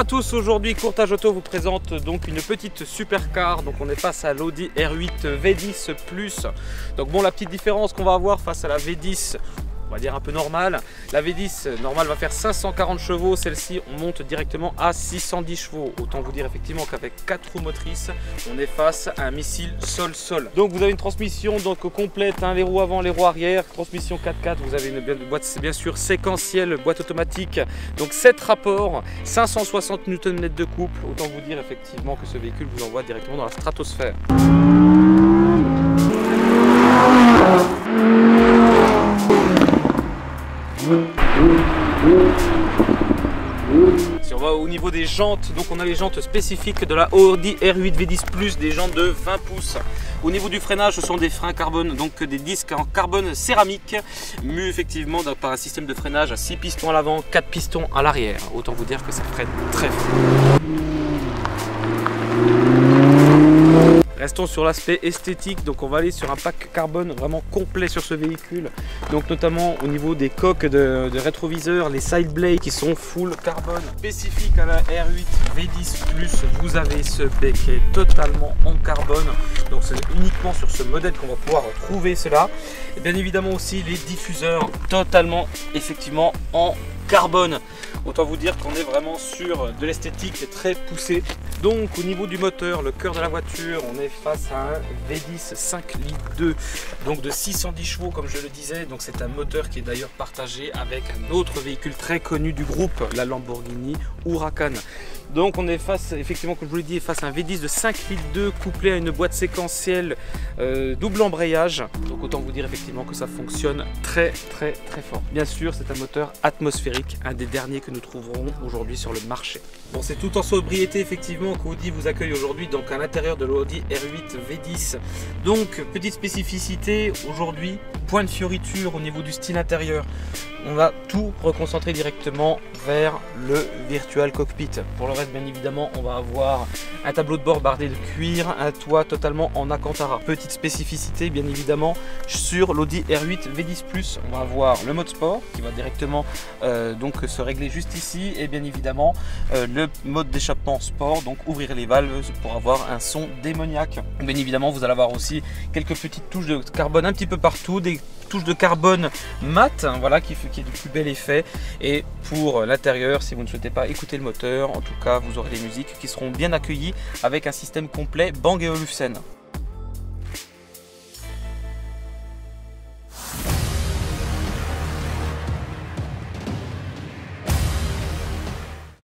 à tous, aujourd'hui Courtage Auto vous présente donc une petite supercar. Donc on est face à l'Audi R8 V10 Plus. Donc bon, la petite différence qu'on va avoir face à la V10, on va dire un peu normale, la V10 normale va faire 540 chevaux, celle-ci on monte directement à 610 chevaux. Autant vous dire effectivement qu'avec 4 roues motrices, on est face à un missile sol-sol. Donc vous avez une transmission donc complète, les roues avant, les roues arrière, transmission 4x4, vous avez une boîte bien sûr séquentielle, boîte automatique, donc 7 rapports, 560 Nm de couple. Autant vous dire effectivement que ce véhicule vous envoie directement dans la stratosphère. Si on va au niveau des jantes, donc on a les jantes spécifiques de la Audi R8 V10 Plus, des jantes de 20 pouces. Au niveau du freinage, ce sont des freins carbone, donc des disques en carbone céramique, mus effectivement par un système de freinage à 6 pistons à l'avant, 4 pistons à l'arrière. Autant vous dire que ça freine très fort. Restons sur l'aspect esthétique, donc on va aller sur un pack carbone vraiment complet sur ce véhicule, donc notamment au niveau des coques de rétroviseur, les side blades qui sont full carbone. Spécifique à la R8 V10 Plus, vous avez ce becquet totalement en carbone, donc c'est uniquement sur ce modèle qu'on va pouvoir trouver cela. Et bien évidemment aussi les diffuseurs totalement effectivement en carbone. Autant vous dire qu'on est vraiment sur de l'esthétique très poussée. Donc au niveau du moteur, le cœur de la voiture, on est face à un V10 5 litres 2, donc de 610 chevaux comme je le disais. Donc c'est un moteur qui est d'ailleurs partagé avec un autre véhicule très connu du groupe, la Lamborghini Huracan. Donc on est face, effectivement comme je vous l'ai dit, face à un V10 de 5 litres 2 couplé à une boîte séquentielle double embrayage. Donc autant vous dire effectivement que ça fonctionne très fort. Bien sûr c'est un moteur atmosphérique, un des derniers que nous trouverons aujourd'hui sur le marché. Bon, c'est tout en sobriété effectivement qu'Audi vous accueille aujourd'hui donc à l'intérieur de l'Audi R8 V10. Donc petite spécificité aujourd'hui, point de fioriture au niveau du style intérieur. On va tout reconcentrer directement vers le Virtual Cockpit. Pour le reste, bien évidemment, on va avoir un tableau de bord bardé de cuir, un toit totalement en Alcantara. Petite spécificité, bien évidemment, sur l'Audi R8 V10 Plus, on va avoir le mode sport qui va directement donc se régler juste ici, et bien évidemment le mode d'échappement sport, donc ouvrir les valves pour avoir un son démoniaque. Bien évidemment, vous allez avoir aussi quelques petites touches de carbone un petit peu partout, des touches de carbone mat, voilà, qui est du plus bel effet. Et pour l'intérieur, si vous ne souhaitez pas écouter le moteur, en tout cas vous aurez des musiques qui seront bien accueillies avec un système complet Bang & Olufsen.